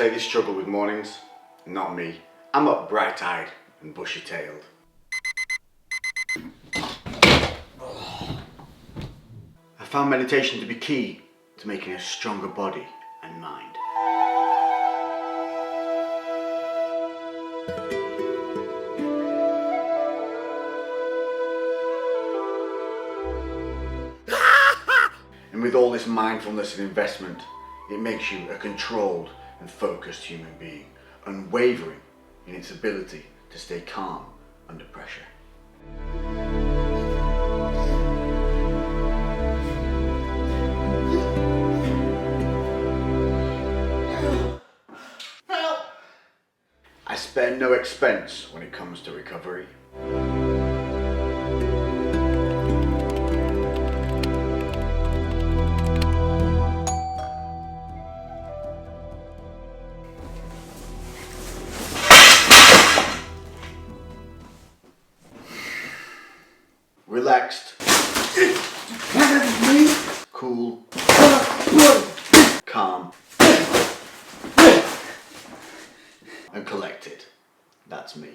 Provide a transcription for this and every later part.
say they struggle with mornings. Not me. I'm up bright-eyed and bushy-tailed. I found meditation to be key to making a stronger body and mind. And with all this mindfulness and investment, it makes you a controlled and focused human being, unwavering in its ability to stay calm under pressure. I spare no expense when it comes to recovery. Relaxed, cool, calm, and collected. That's me.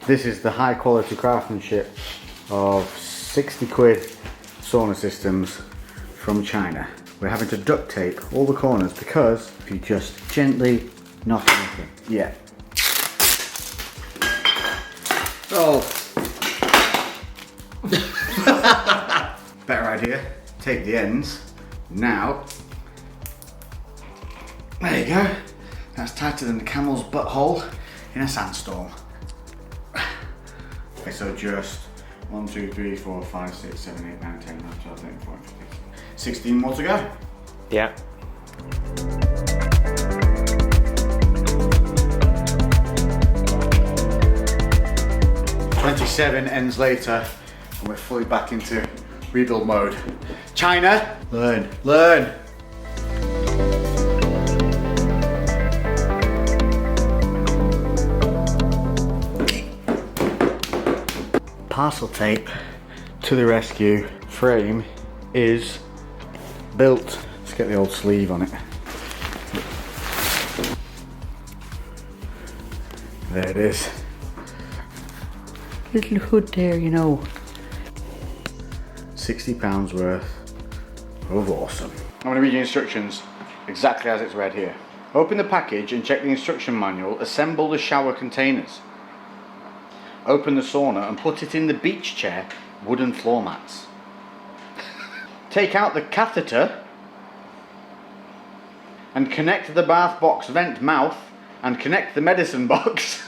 This is the high quality craftsmanship of 60 quid sauna systems from China. We're having to duct tape all the corners because if you just gently knock anything. Yeah. Oh. Better idea. Take the ends. Now. There you go. That's tighter than the camel's butthole in a sandstorm. Okay, so just 1, 2, 3, 4, 5, 6, 7, 8, 9, 10, 11, 12, 13, 14, 15, 16 more to go. Yeah. "27 ends later, and we're fully back into rebuild mode. China, learn, learn. Parcel tape to the rescue. Frame is built. Let's get the old sleeve on it. There it is. Little hood there, you know. £60 worth of awesome. I'm going to read you instructions exactly as it's read here. Open the package and check the instruction manual. Assemble the shower containers. Open the sauna and put it in the beach chair wooden floor mats. Take out the catheter and connect the bath box vent mouth and connect the medicine box.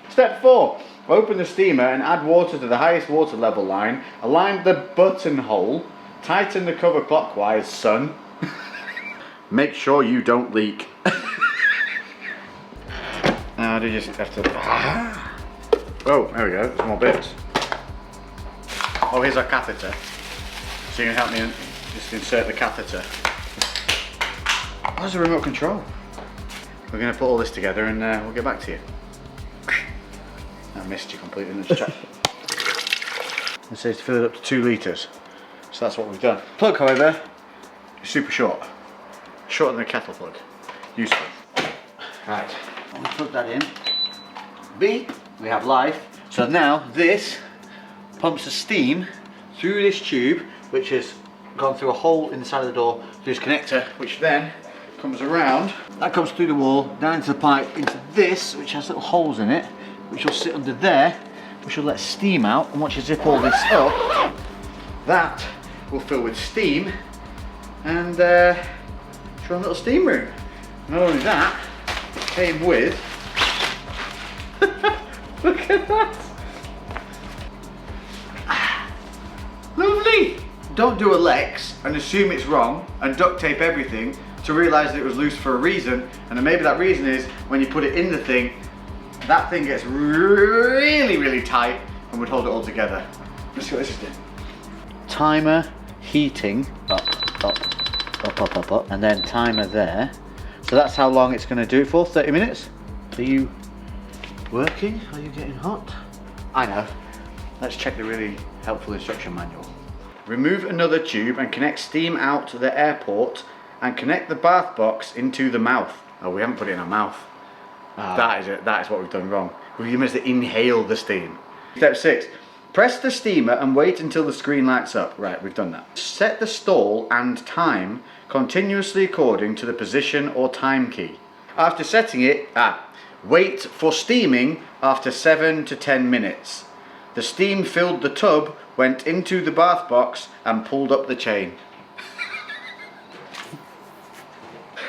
Step 4. Open the steamer and add water to the highest water level line. Align the buttonhole. Tighten the cover clockwise, son. Make sure you don't leak. Now you just have to... Oh, there we go, there's more bits. Oh, here's our catheter. So you can help me just insert the catheter. Oh, there's a remote control. We're going to put all this together and we'll get back to you. I missed you completely in this chat. It says to fill it up to 2 litres. So that's what we've done. Plug, however, is super short. Shorter than a kettle plug. Useful. Right, we'll plug that in. B. We have life. So now this pumps the steam through this tube, which has gone through a hole in the side of the door, through this connector, which then comes around. That comes through the wall, down into the pipe, into this, which has little holes in it, which will sit under there, which will let steam out. And once you zip all this up, that will fill with steam, and it's your own little steam room. Not only that, it came with look at that! Lovely! Don't do a Lex and assume it's wrong and duct tape everything to realise that it was loose for a reason, and then maybe that reason is when you put it in the thing, that thing gets really, really tight and would hold it all together. Let's see what this is doing. Timer, heating, up, Up, up, up, up. And then timer there. So that's how long it's going to do it for, 30 minutes. Are you working? Are you getting hot? I know. Let's check the really helpful instruction manual. Remove another tube and connect steam out to the air port and connect the bath box into the mouth. Oh, we haven't put it in our mouth. That is it. That is what we've done wrong. We must inhale the steam. Step 6. Press the steamer and wait until the screen lights up. Right, we've done that. Set the stall and time continuously according to the position or time key. After setting it, wait for steaming after 7 to 10 minutes. The steam filled the tub, went into the bath box and pulled up the chain.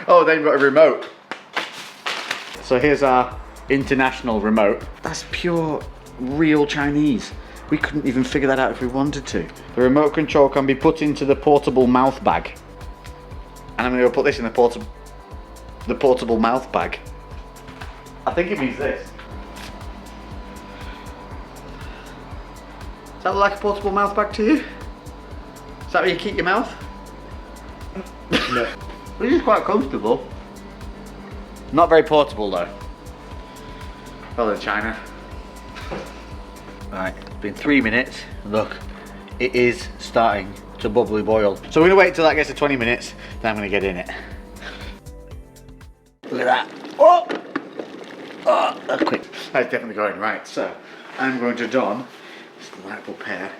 Oh, then you've got a remote. So here's our international remote. That's pure, real Chinese. We couldn't even figure that out if we wanted to. The remote control can be put into the portable mouth bag. And I'm going to put this in the portable mouth bag. I think it means this. Does that look like a portable mouth bag to you? Is that where you keep your mouth? No. This is quite comfortable. Not very portable though. Hello China. Right, it's been 3 minutes. Look, it is starting to bubbly boil. So we're gonna wait until that gets to 20 minutes, then I'm gonna get in it. Look at that. Oh! Oh, that's quick. That's definitely going right. So I'm going to don this delightful pair of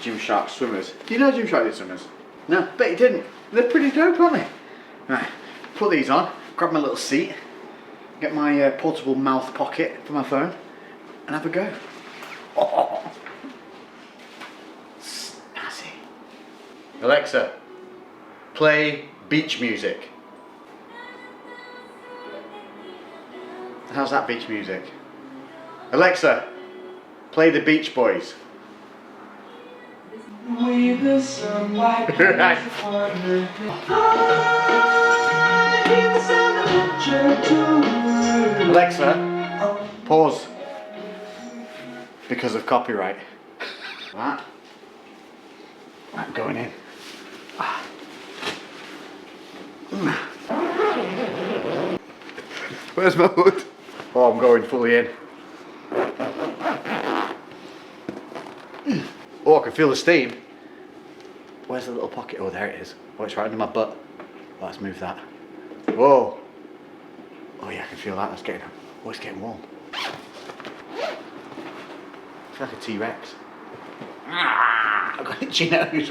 Gymshark swimmers. Do you know Gymshark did swimmers? No, bet you didn't. They're pretty dope, aren't they? Right, put these on, grab my little seat, get my portable mouth pocket for my phone, and have a go. Oh, snazzy. Alexa, play beach music. How's that beach music? Alexa, play the Beach Boys. Alexa, pause. Because of copyright. Right. I'm going in. Where's my hood? Oh, I'm going fully in. Oh, I can feel the steam. Where's the little pocket? Oh, there it is. Oh, it's right under my butt. Oh, let's move that. Whoa. Oh yeah, I can feel that. That's getting. Oh, it's getting warm. It's like a T-Rex. I've got itchy nose.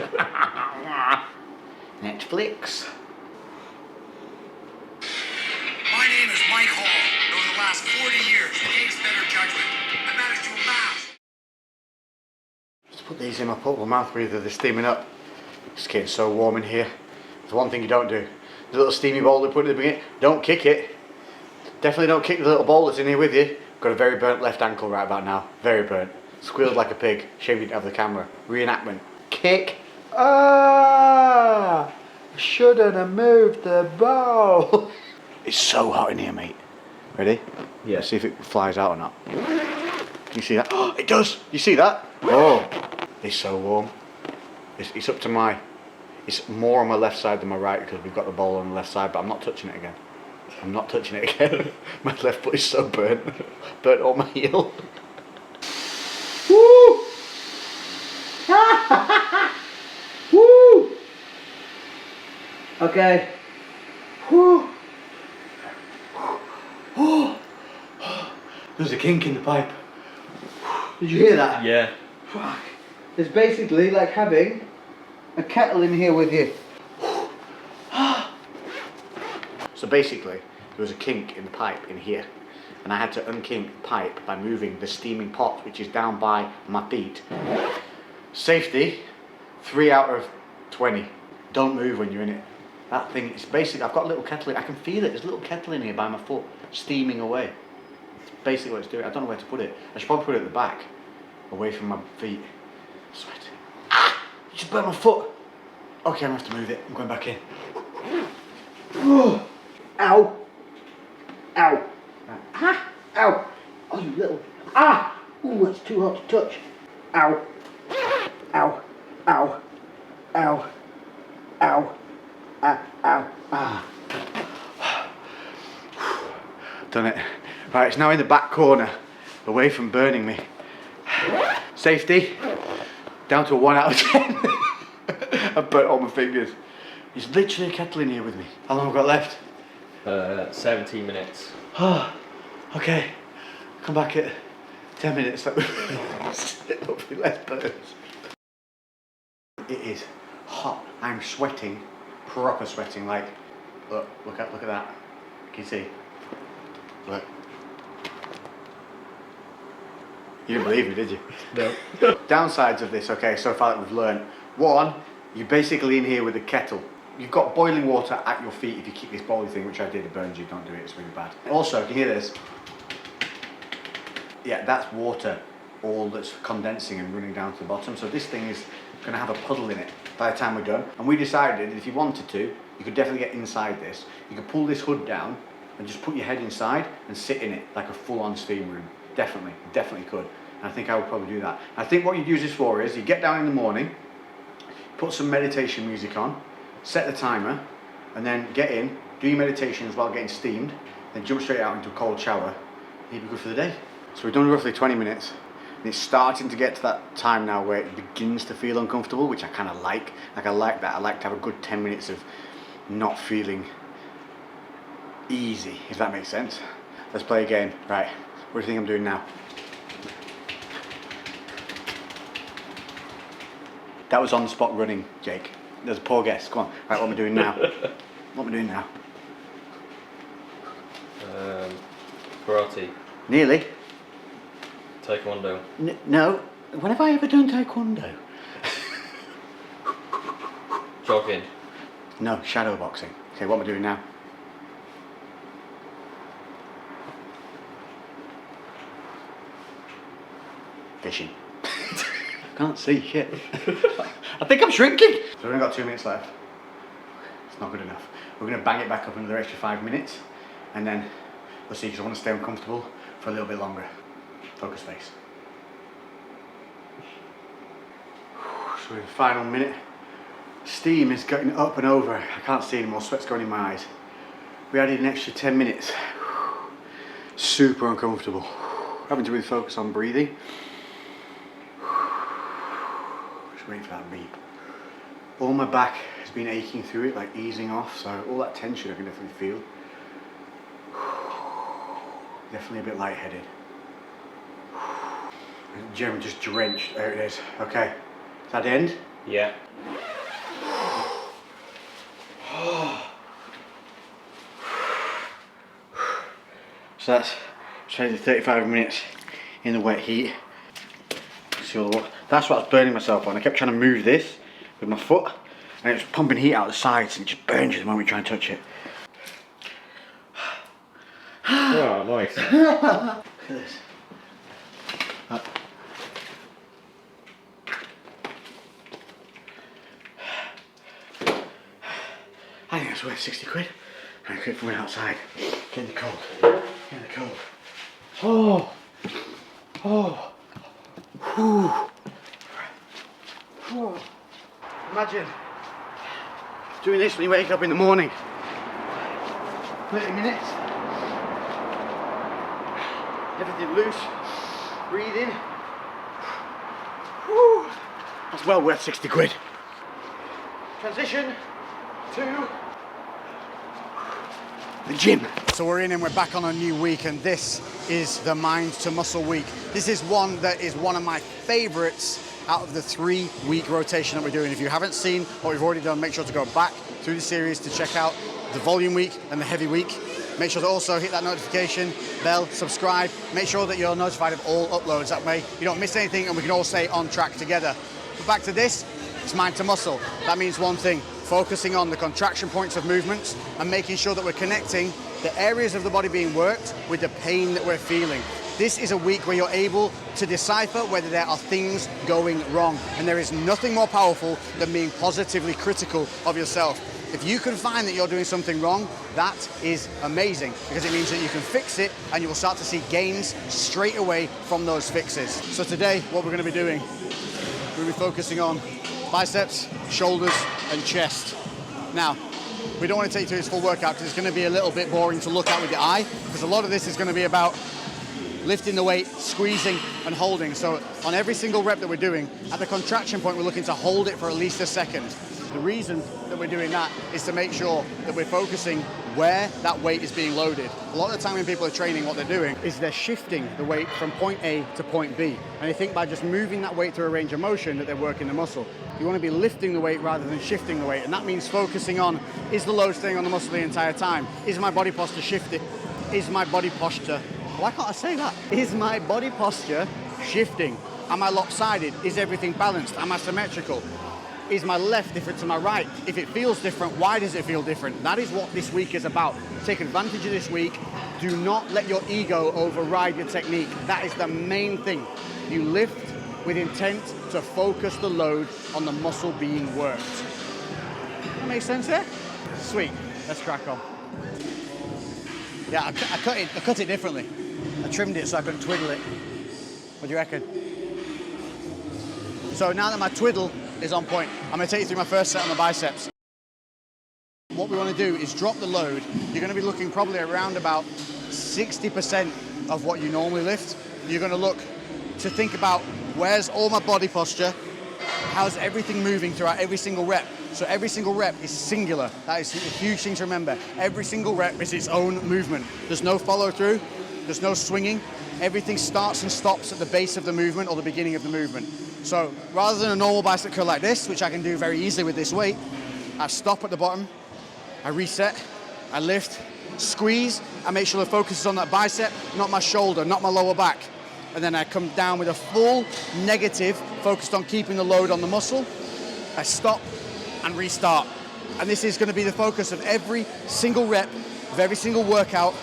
Netflix. My name is Mike Hall. Over the last 40 years, against better judgment, I managed to amass. Just put these in my portable mouth breather. They're steaming up. It's getting so warm in here. There's one thing you don't do. The little steamy bowl they put in the beginning, don't kick it. Definitely don't kick the little bowl that's in here with you. Got a very burnt left ankle right about now. Very burnt. Squealed like a pig. Shame you didn't have the camera. Reenactment. Kick. Ah! Shouldn't have moved the bowl. It's so hot in here, mate. Ready? Yeah. See if it flies out or not. Can you see that? Oh, it does. You see that? Oh, it's so warm. It's up to my. It's more on my left side than my right because we've got the bowl on the left side, but I'm not touching it again. I'm not touching it again. My left foot is so burnt. Burnt on my heel. Woo! Woo! Okay. Woo! Oh! There's a kink in the pipe. Did you hear that? Yeah. Fuck. It's basically like having a kettle in here with you. So basically, there was a kink in the pipe in here, and I had to unkink the pipe by moving the steaming pot, which is down by my feet. Safety, 3 out of 20. Don't move when you're in it. That thing is basically, I've got a little kettle in, I can feel it, there's a little kettle in here by my foot, steaming away. It's basically what it's doing. I don't know where to put it. I should probably put it at the back, away from my feet. Sweat. Ah! You just burnt my foot. Okay, I'm gonna have to move it. I'm going back in. Oh. Ow. Ow. Ah. Ow. Oh, you little. Ah. Ooh, that's too hot to touch. Ow. Ow. Ow. Ow. Ow. Ah. Ow. Ah. Done it. Right, it's now in the back corner, away from burning me. Safety, down to a 1 out of 10. I burnt all my fingers. There's literally a kettle in here with me. How long have I got left? 17 minutes. Oh, okay. Come back at 10 minutes. Hopefully less burns. It is hot. I'm sweating, proper sweating. Like, look at that. Can you see? Look. You didn't believe me, did you? No. Downsides of this, okay, so far that we've learned. One, you're basically in here with a kettle. You've got boiling water at your feet if you keep this boiling thing, which I did, it burns you, don't do it, it's really bad. Also, can you hear this? Yeah, that's water, all that's condensing and running down to the bottom. So this thing is going to have a puddle in it by the time we're done. And we decided that if you wanted to, you could definitely get inside this. You could pull this hood down and just put your head inside and sit in it like a full-on steam room. Definitely could. And I think I would probably do that. I think what you'd use this for is you get down in the morning, put some meditation music on, set the timer, and then get in, do your meditations while getting steamed, then jump straight out into a cold shower, and you'll be good for the day. So we've done roughly 20 minutes, and it's starting to get to that time now where it begins to feel uncomfortable, which I kind of like. Like I like that. I like to have a good 10 minutes of not feeling easy, if that makes sense. Let's play a game. Right, what do you think I'm doing now? That was on the spot running, Jake. There's a poor guess. Come on. Right, what am I doing now? What am I doing now? Karate. Nearly. Taekwondo. No. When have I ever done taekwondo? Jogging. No, shadow boxing. Okay, what am I doing now? Fishing. Can't see shit. I think I'm shrinking. So we've only got 2 minutes left. It's not good enough. We're going to bang it back up another extra 5 minutes, and then we'll see, because I want to stay uncomfortable for a little bit longer. Focus face. So we're in the final minute. Steam is getting up and over. I can't see anymore. Sweat's going in my eyes. We added an extra 10 minutes. Super uncomfortable. Having to really focus on breathing. Waiting for that beep. All my back has been aching through it, like easing off, so all that tension I can definitely feel. Definitely a bit lightheaded. Gym just drenched. There it is. Okay. Is that the end? Yeah. So that's 20 to 35 minutes in the wet heat. See all the water. That's what I was burning myself on. I kept trying to move this with my foot, and it was pumping heat out the sides, and it just burns you the moment you try and touch it. Oh, nice. Look at this. I think that's worth 60 quid. And I quit from outside. Get in the cold. Get in the cold. Oh. Oh. Whew. Oh. Imagine doing this when you wake up in the morning. 30 minutes. Everything loose. Breathing. Whew. That's well worth 60 quid. Transition to the gym. So we're in and we're back on a new week, and this is the Mind to Muscle week. This is one that is one of my favorites out of the 3-week rotation that we're doing. If you haven't seen what we've already done, make sure to go back through the series to check out the volume week and the heavy week. Make sure to also hit that notification bell, subscribe, make sure that you're notified of all uploads. That way you don't miss anything and we can all stay on track together. But back to this, it's Mind to Muscle. That means one thing, focusing on the contraction points of movements and making sure that we're connecting the areas of the body being worked with the pain that we're feeling. This is a week where you're able to decipher whether there are things going wrong, and there is nothing more powerful than being positively critical of yourself. If you can find that you're doing something wrong, that is amazing, because it means that you can fix it and you will start to see gains straight away from those fixes. So today, what we're going to be doing, we're going to be focusing on biceps, shoulders, and chest. Now, We don't want to take you through this full workout because it's going to be a little bit boring to look at with your eye, because a lot of this is going to be about lifting the weight, squeezing and holding. So on every single rep that we're doing, at the contraction point, we're looking to hold it for at least a second. The reason that we're doing that is to make sure that we're focusing where that weight is being loaded. A lot of the time when people are training, what they're doing is they're shifting the weight from point A to point B. And they think by just moving that weight through a range of motion that they're working the muscle. You want to be lifting the weight rather than shifting the weight. And that means focusing on, is the load staying on the muscle the entire time? Is my body posture shifting? Is my body posture, why can't I say that? Is my body posture shifting? Am I lopsided? Is everything balanced? Am I symmetrical? Is my left different to my right? If it feels different, why does it feel different? That is what this week is about. Take advantage of this week. Do not let your ego override your technique. That is the main thing. You lift with intent to focus the load on the muscle being worked. That makes sense here? Sweet, let's crack on. Yeah, I cut it differently. I trimmed it so I could twiddle it. What do you reckon? So now that my twiddle is on point, I'm going to take you through my first set on the biceps. What we want to do is drop the load. You're going to be looking probably around about 60% of what you normally lift. You're going to look to think about, where's all my body posture? How's everything moving throughout every single rep? So every single rep is singular. That is a huge thing to remember. Every single rep is its own movement. There's no follow through. There's no swinging. Everything starts and stops at the base of the movement or the beginning of the movement. So rather than a normal bicep curl like this, which I can do very easily with this weight, I stop at the bottom, I reset, I lift, squeeze, I make sure the focus is on that bicep, not my shoulder, not my lower back. And then I come down with a full negative, focused on keeping the load on the muscle. I stop and restart. And this is going to be the focus of every single rep, of every single workout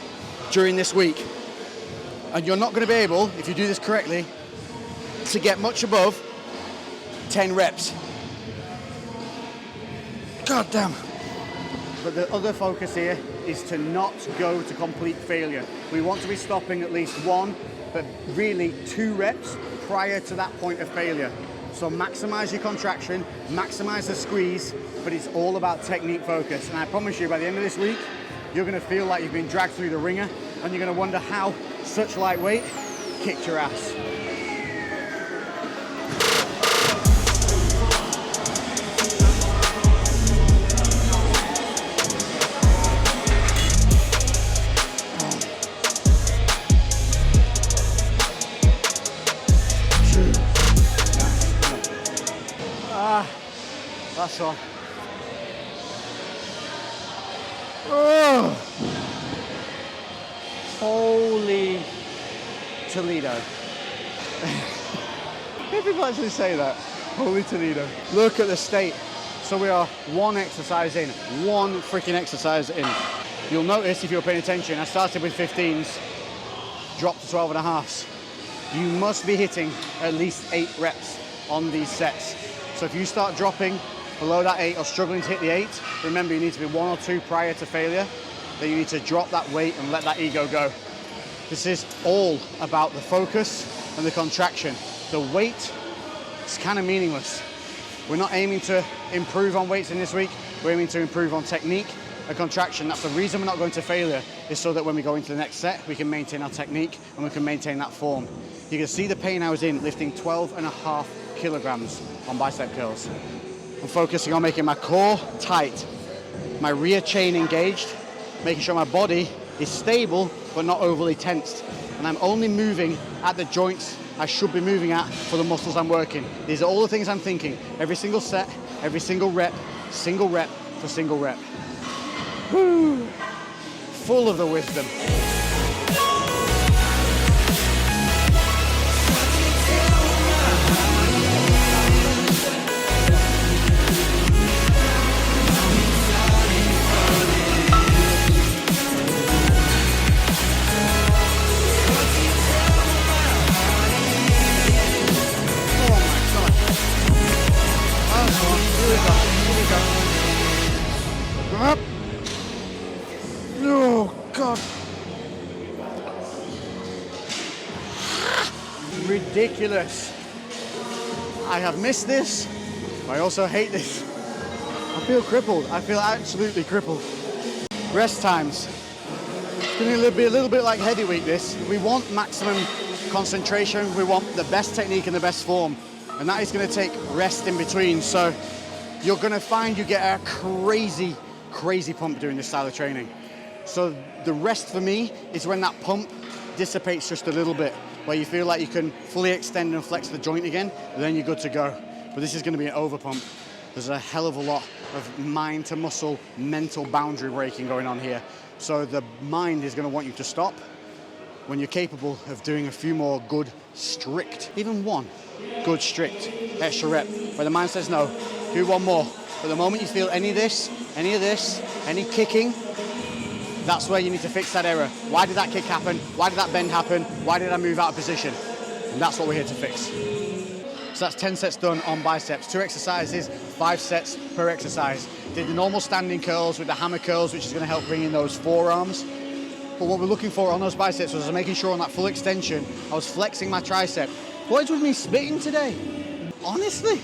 during this week. And you're not going to be able, if you do this correctly, to get much above 10 reps. God damn. But the other focus here is to not go to complete failure. We want to be stopping at least 1, but really 2 reps prior to that point of failure. So maximize your contraction, maximize the squeeze, but it's all about technique focus. And I promise you, by the end of this week, you're gonna feel like you've been dragged through the ringer, and you're gonna wonder how such lightweight kicked your ass. That's on. Oh. Holy Toledo. People actually say that. Holy Toledo. Look at the state. So we are 1 exercise in. 1 freaking exercise in. You'll notice if you're paying attention, I started with 15s, dropped to 12.5s. You must be hitting at least 8 reps on these sets. So if you start dropping below that 8 or struggling to hit the 8, remember you need to be 1 or 2 prior to failure. Then you need to drop that weight and let that ego go. This is all about the focus and the contraction. The weight is kind of meaningless. We're not aiming to improve on weights in this week. We're aiming to improve on technique and contraction. That's the reason we're not going to failure, is so that when we go into the next set, we can maintain our technique and we can maintain that form. You can see the pain I was in lifting 12.5 kilograms on bicep curls. I'm focusing on making my core tight, my rear chain engaged, making sure my body is stable but not overly tensed. And I'm only moving at the joints I should be moving at for the muscles I'm working. These are all the things I'm thinking. Every single set, every single rep for single rep. Woo! Full of the wisdom. Oh, God. Ridiculous. I have missed this. I also hate this. I'm feel crippled. I feel absolutely crippled. Rest times. It's going to be a little bit like heavy week this. We want maximum concentration. We want the best technique and the best form. And that is going to take rest in between. So you're going to find you get a crazy, crazy pump doing this style of training. So the rest for me is when that pump dissipates just a little bit, where you feel like you can fully extend and flex the joint again, and then you're good to go. But this is going to be an over pump. There's a hell of a lot of mind to muscle, mental boundary breaking going on here. So the mind is going to want you to stop when you're capable of doing a few more good, strict, even one good, strict extra rep, where the mind says no, do one more. But the moment you feel any of this, any kicking, that's where you need to fix that error. Why did that kick happen? Why did that bend happen? Why did I move out of position? And that's what we're here to fix. So that's 10 sets done on biceps, 2 exercises, 5 sets per exercise. Did the normal standing curls with the hammer curls, which is going to help bring in those forearms. But what we're looking for on those biceps was making sure on that full extension, I was flexing my tricep. What is with me spitting today? Honestly,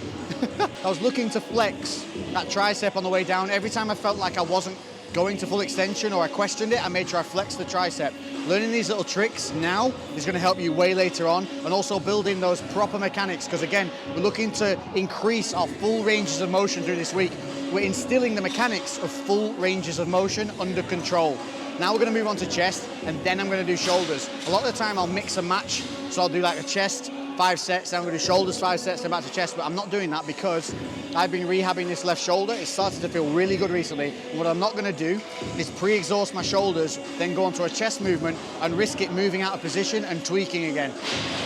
I was looking to flex that tricep on the way down. Every time I felt like I wasn't going to full extension or I questioned it, I made sure I flexed the tricep. Learning these little tricks now is going to help you way later on, and also building those proper mechanics, because again, we're looking to increase our full ranges of motion through this week. We're instilling the mechanics of full ranges of motion under control. Now we're going to move on to chest, and then I'm going to do shoulders. A lot of the time I'll mix and match, so I'll do like a chest, 5 sets, then I'm going to do shoulders, 5 sets, then back to chest, but I'm not doing that because I've been rehabbing this left shoulder. It started to feel really good recently. And what I'm not going to do is pre-exhaust my shoulders, then go onto a chest movement and risk it moving out of position and tweaking again.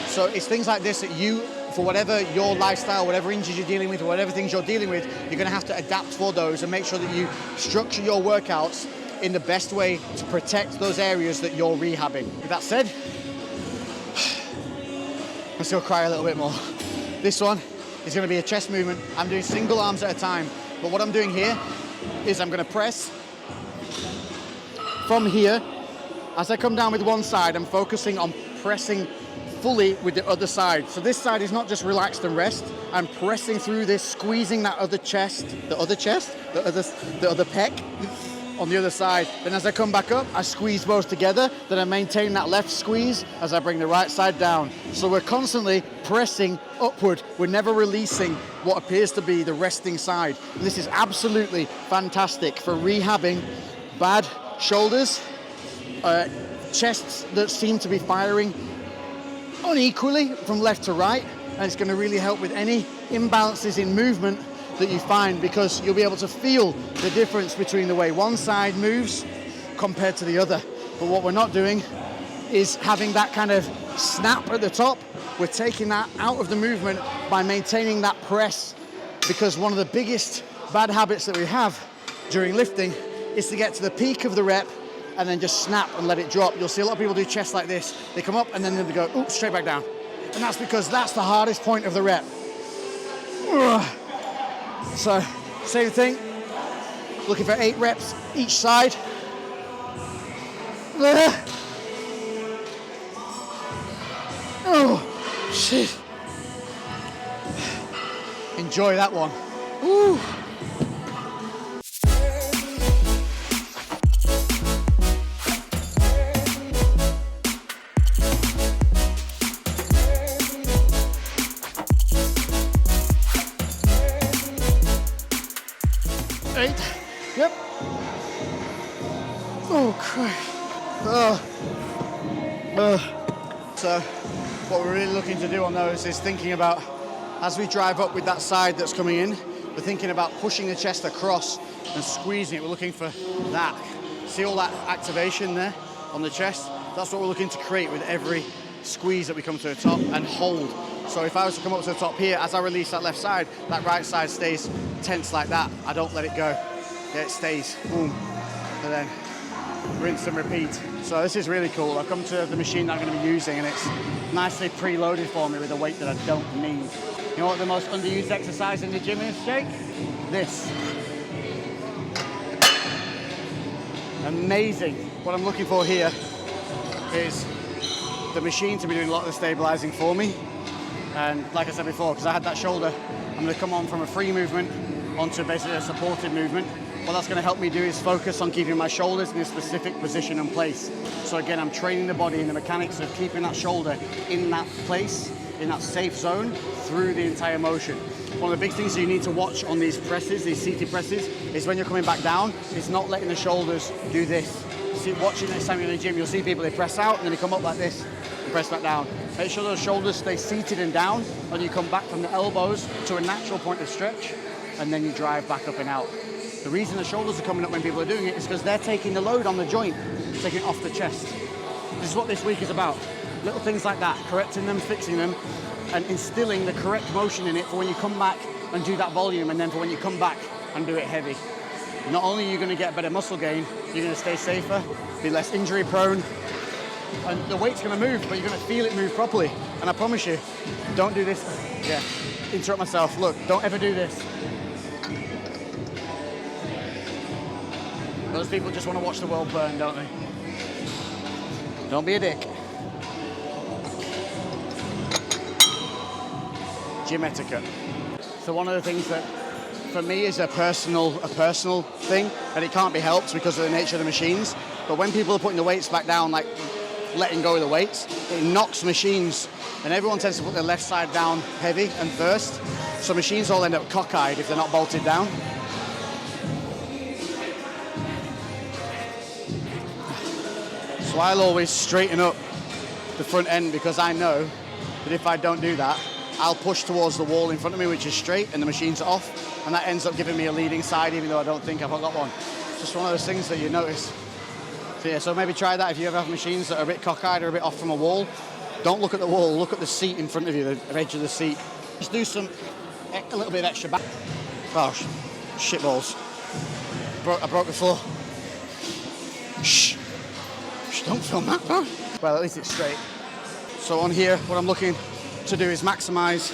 So it's things like this that you, for whatever your lifestyle, whatever injuries you're dealing with, or whatever things you're dealing with, you're going to have to adapt for those and make sure that you structure your workouts in the best way to protect those areas that you're rehabbing. With that said, let's go cry a little bit more. This one is going to be a chest movement. I'm doing single arms at a time, but what I'm doing here is I'm going to press from here. As I come down with one side, I'm focusing on pressing fully with the other side. So this side is not just relaxed and rest. I'm pressing through this, squeezing that other chest, the other pec on the other side. Then as I come back up, I squeeze both together. Then I maintain that left squeeze as I bring the right side down. So we're constantly pressing upward. We're never releasing what appears to be the resting side. And this is absolutely fantastic for rehabbing bad shoulders, chests that seem to be firing unequally from left to right. And it's going to really help with any imbalances in movement that you find, because you'll be able to feel the difference between the way one side moves compared to the other. But what we're not doing is having that kind of snap at the top. We're taking that out of the movement by maintaining that press, because one of the biggest bad habits that we have during lifting is to get to the peak of the rep and then just snap and let it drop. You'll see a lot of people do chest like this. They come up and then they go, oops, straight back down. And that's because that's the hardest point of the rep. So, same thing, looking for 8 reps each side. Oh, shit. Enjoy that one. Ooh. Yep. Oh, Christ. So, what we're really looking to do on those is thinking about, as we drive up with that side that's coming in, we're thinking about pushing the chest across and squeezing it. We're looking for that. See all that activation there on the chest? That's what we're looking to create with every squeeze that we come to the top and hold. So if I was to come up to the top here, as I release that left side, that right side stays tense like that. I don't let it go. Yeah, it stays, boom, and then rinse and repeat. So this is really cool. I've come to the machine that I'm going to be using, and it's nicely preloaded for me with a weight that I don't need. You know what the most underused exercise in the gym is, Jake? This. Amazing. What I'm looking for here is the machine to be doing a lot of the stabilizing for me. And like I said before, because I had that shoulder, I'm going to come on from a free movement onto basically a supported movement. What that's going to help me do is focus on keeping my shoulders in a specific position and place. So again, I'm training the body in the mechanics of keeping that shoulder in that place, in that safe zone, through the entire motion. One of the big things you need to watch on these presses, these seated presses, is when you're coming back down, is not letting the shoulders do this. See, watching next time you're in the gym, you'll see people, they press out and then they come up like this and press back down. Make sure those shoulders stay seated and down, and you come back from the elbows to a natural point of stretch, and then you drive back up and out. The reason the shoulders are coming up when people are doing it is because they're taking the load on the joint, taking it off the chest. This is what this week is about. Little things like that, correcting them, fixing them, and instilling the correct motion in it for when you come back and do that volume, and then for when you come back and do it heavy. Not only are you going to get better muscle gain, you're going to stay safer, be less injury prone, and the weight's going to move, but you're going to feel it move properly. And I promise you, don't do this. Yeah, interrupt myself. Look, don't ever do this. Those people just want to watch the world burn, don't they? Don't be a dick. Gym etiquette. So one of the things that for me is a personal thing, and it can't be helped because of the nature of the machines. But when people are putting the weights back down, like letting go of the weights, it knocks machines, and everyone tends to put their left side down heavy and first. So machines all end up cockeyed if they're not bolted down. So I'll always straighten up the front end, because I know that if I don't do that, I'll push towards the wall in front of me, which is straight, and the machine's off, and that ends up giving me a leading side, even though I don't think I've got one. It's just one of those things that you notice. So yeah, so maybe try that if you ever have machines that are a bit cockeyed or a bit off from a wall. Don't look at the wall, look at the seat in front of you, the edge of the seat. Just do a little bit of extra back. Oh, shit balls. I broke the floor. Shh. Don't film that, bro. Well, at least it's straight. So on here, what I'm looking to do is maximize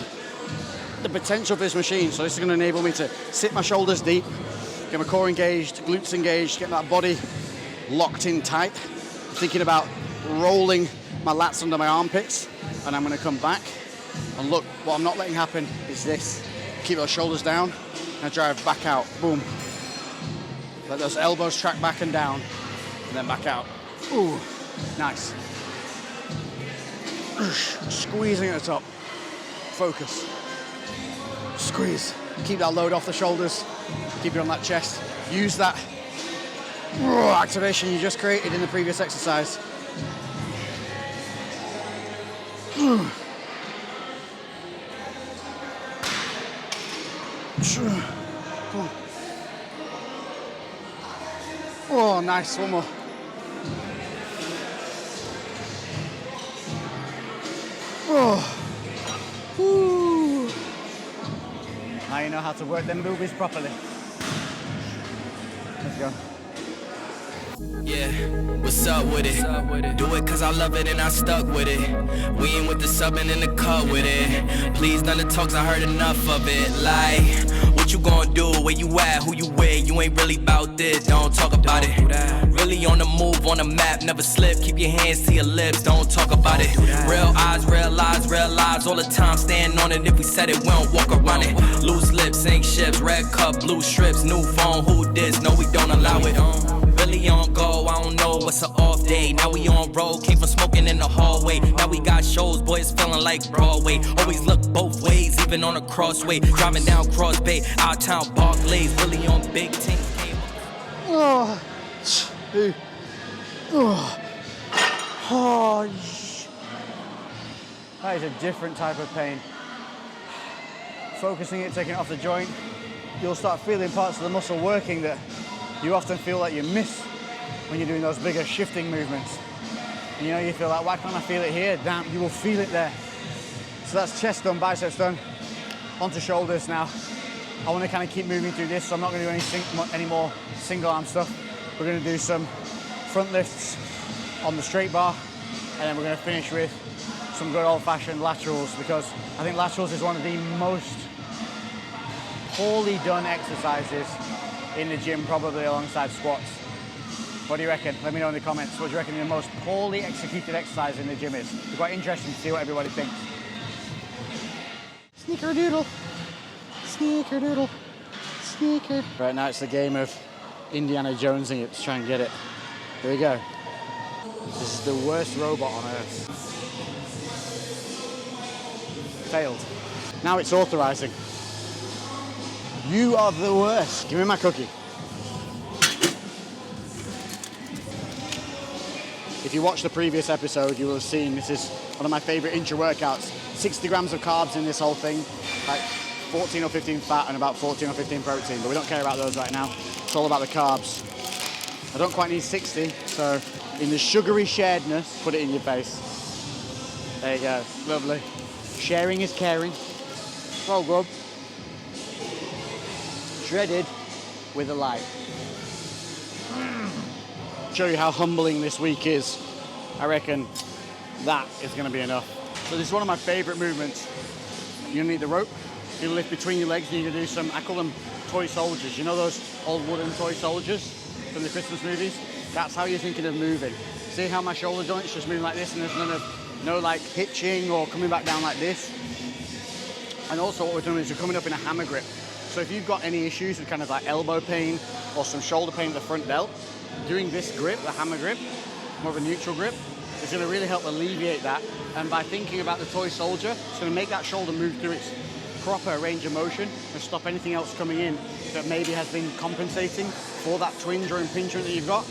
the potential of this machine. So this is going to enable me to sit my shoulders deep, get my core engaged, glutes engaged, get that body locked in tight. I'm thinking about rolling my lats under my armpits, and I'm going to come back. And look, what I'm not letting happen is this. Keep those shoulders down, and I drive back out. Boom. Let those elbows track back and down, and then back out. Ooh, nice. Squeezing at the top. Focus. Squeeze. Keep that load off the shoulders. Keep it on that chest. Use that activation you just created in the previous exercise. Come on. Oh, nice. One more. Oh. Woo. Now you know how to work them boobies properly. Let's go. Yeah, what's up with it? Do it cause I love it and I stuck with it. We ain't with the subbing in the cut with it. Please none of the talks, I heard enough of it. Like, what you gonna do? Where you at? Who you with? You ain't really about this, don't talk about it. Really on the move, on the map, never slip. Keep your hands to your lips, don't talk about it. Real eyes, real lives all the time. Stand on it, if we said it, we don't walk around it. Loose lips, sink ships, red cup, blue strips, new phone, who this? No, we don't allow it. Really on go, I don't know what's an off day. Now we on road, came from smoking in the hallway. Now we got shows, boys feeling like Broadway. Always look both ways, even on a crossway. Driving down Cross Bay, out town Barclays. Really on big teams. Oh, that is a different type of pain. Focusing it, taking it off the joint, you'll start feeling parts of the muscle working that you often feel like you miss when you're doing those bigger shifting movements. And you know, you feel like, why can't I feel it here? Damn, you will feel it there. So that's chest done, biceps done. Onto shoulders now. I want to kind of keep moving through this, so I'm not going to do any more single arm stuff. We're going to do some front lifts on the straight bar, and then we're going to finish with some good old-fashioned laterals, because I think laterals is one of the most poorly done exercises in the gym, probably alongside squats. What do you reckon? Let me know in the comments. What do you reckon the most poorly executed exercise in the gym is? It's quite interesting to see what everybody thinks. Sneaker doodle. Sneaker doodle. naked. Right, now it's the game of Indiana Jonesing it to try and get it. Here we go. This is the worst robot on earth. Failed. Now it's authorizing. You are the worst. Give me my cookie. If you watched the previous episode, you will have seen this is one of my favorite intra-workouts. 60 grams of carbs in this whole thing, like 14 or 15 fat and about 14 or 15 protein, but we don't care about those right now. It's all about the carbs. I don't quite need 60, so in the sugary sharedness, put it in your face. There you go, lovely. Sharing is caring. Roll grub. Shredded with a light. Show you how humbling this week is. I reckon that is going to be enough. So this is one of my favorite movements. You're gonna need the rope. You lift between your legs. You need to do some, I call them toy soldiers. You know those old wooden toy soldiers from the Christmas movies? That's how you're thinking of moving. See how my shoulder joints just moving like this, and there's no like hitching or coming back down like this. And also what we're doing is we're coming up in a hammer grip. So if you've got any issues with kind of like elbow pain or some shoulder pain at the front delt, doing this grip, the hammer grip, more of a neutral grip, is going to really help alleviate that. And by thinking about the toy soldier, it's going to make that shoulder move through its proper range of motion and stop anything else coming in that maybe has been compensating for that twinge or impingement that you've got.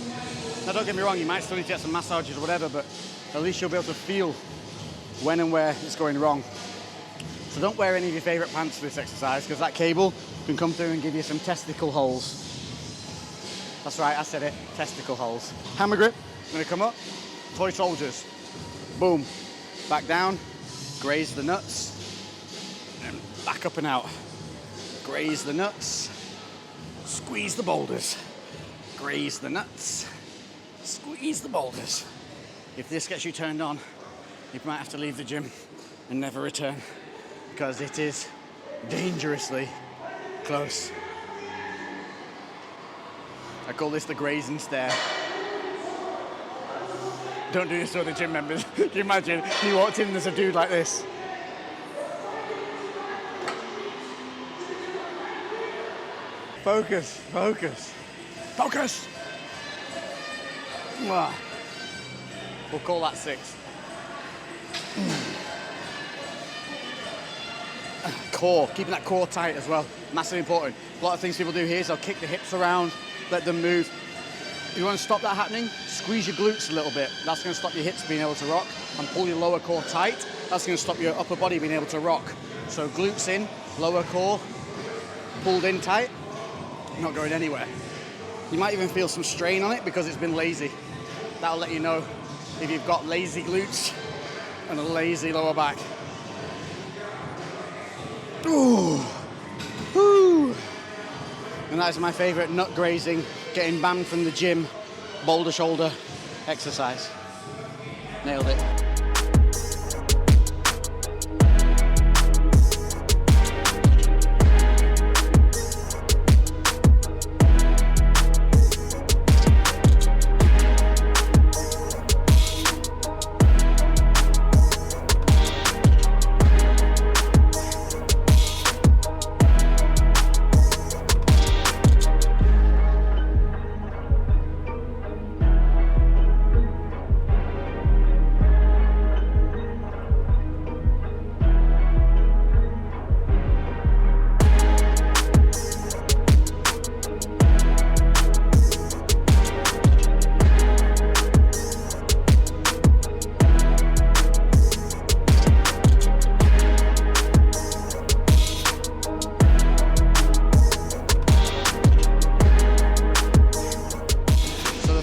Now don't get me wrong, you might still need to get some massages or whatever, but at least you'll be able to feel when and where it's going wrong. So don't wear any of your favourite pants for this exercise, because that cable can come through and give you some testicle holes. That's right, I said it, testicle holes. Hammer grip, I'm gonna come up, toy soldiers. Boom, back down, graze the nuts, and back up and out. Graze the nuts, squeeze the boulders. Graze the nuts, squeeze the boulders. If this gets you turned on, you might have to leave the gym and never return, because it is dangerously close. I call this the grazing stare. Don't do this to other gym members. Can you imagine? You walked in and there's a dude like this. Focus, focus, focus! We'll call that 6. Core, keeping that core tight as well, massively important. A lot of things people do here is they'll kick the hips around, let them move. If you want to stop that happening, squeeze your glutes a little bit. That's going to stop your hips being able to rock, and pull your lower core tight. That's going to stop your upper body being able to rock. So glutes in, lower core pulled in tight, not going anywhere. You might even feel some strain on it because it's been lazy. That'll let you know if you've got lazy glutes and a lazy lower back. Ooh. Ooh. And that is my favourite nut grazing, getting banned from the gym, boulder shoulder exercise. Nailed it.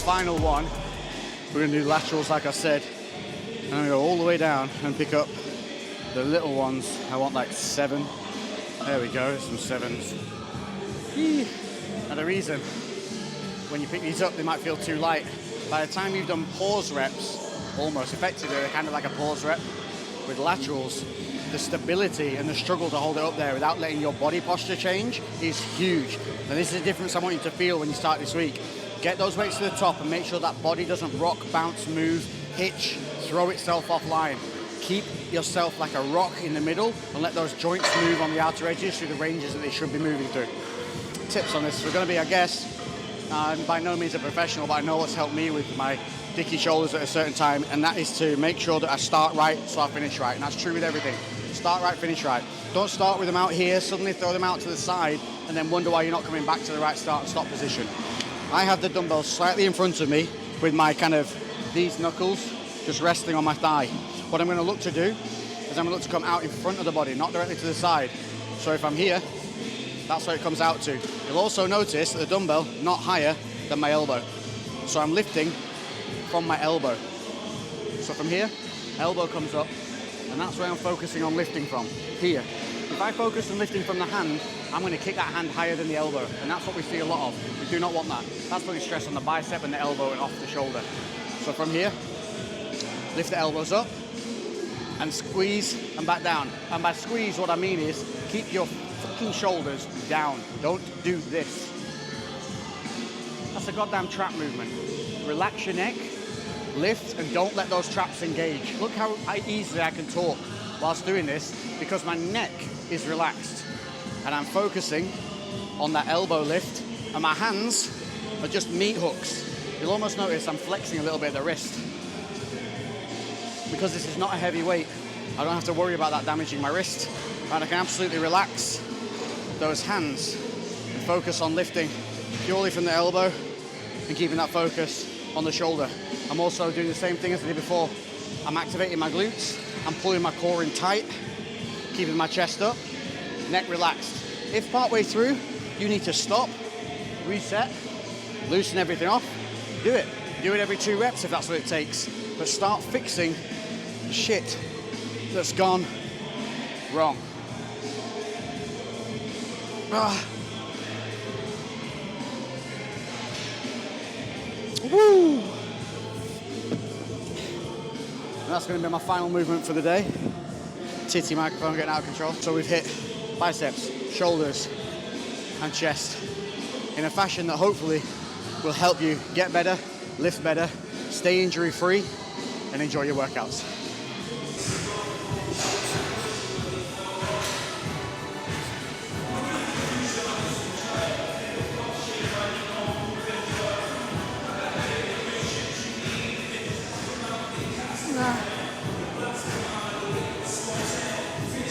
Final one, we're going to do laterals like I said. I'm going to go all the way down and pick up the little ones. I want like 7. There we go, some 7s. Now the reason, when you pick these up, they might feel too light. By the time you've done pause reps, almost effectively, they're kind of like a pause rep. With laterals, the stability and the struggle to hold it up there without letting your body posture change is huge. And this is the difference I want you to feel when you start this week. Get those weights to the top and make sure that body doesn't rock, bounce, move, hitch, throw itself offline. Keep yourself like a rock in the middle and let those joints move on the outer edges through the ranges that they should be moving through. tips on this. We're going to be a guest. I'm by no means a professional, but I know what's helped me with my dicky shoulders at a certain time, and that is to make sure that I start right so I finish right. And that's true with everything. Start right, finish right. Don't start with them out here, suddenly throw them out to the side, and then wonder why you're not coming back to the right start and stop position. I have the dumbbells slightly in front of me with my kind of these knuckles just resting on my thigh. What I'm going to look to do is I'm going to look to come out in front of the body, not directly to the side. So if I'm here, that's where it comes out to. You'll also notice that the dumbbell not higher than my elbow. So I'm lifting from my elbow. So from here, elbow comes up, and that's where I'm focusing on lifting from, here. If I focus on lifting from the hand, I'm going to kick that hand higher than the elbow, and that's what we see a lot of. We do not want that. That's putting stress on the bicep and the elbow and off the shoulder. So from here, lift the elbows up, and squeeze and back down. And by squeeze, what I mean is keep your fucking shoulders down. Don't do this. That's a goddamn trap movement. Relax your neck, lift, and don't let those traps engage. Look how easily I can talk whilst doing this because my neck is relaxed and I'm focusing on that elbow lift, and my hands are just meat hooks. You'll almost notice I'm flexing a little bit at the wrist. Because this is not a heavy weight, I don't have to worry about that damaging my wrist, and I can absolutely relax those hands and focus on lifting purely from the elbow and keeping that focus on the shoulder. I'm also doing the same thing as I did before. I'm activating my glutes, I'm pulling my core in tight, keeping my chest up, neck relaxed. If partway through you need to stop, reset, loosen everything off, do it. Do it every 2 reps if that's what it takes. But start fixing the shit that's gone wrong. Woo! And that's going to be my final movement for the day. Titty microphone getting out of control. So we've hit biceps, shoulders, and chest in a fashion that hopefully will help you get better, lift better, stay injury free, and enjoy your workouts.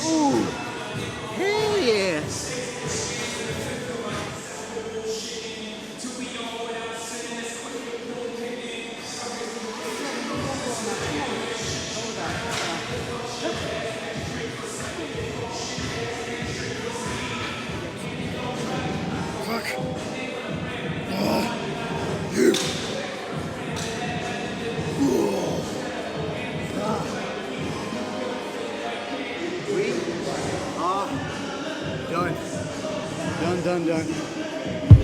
Ooh, hell yeah. We are done. Done.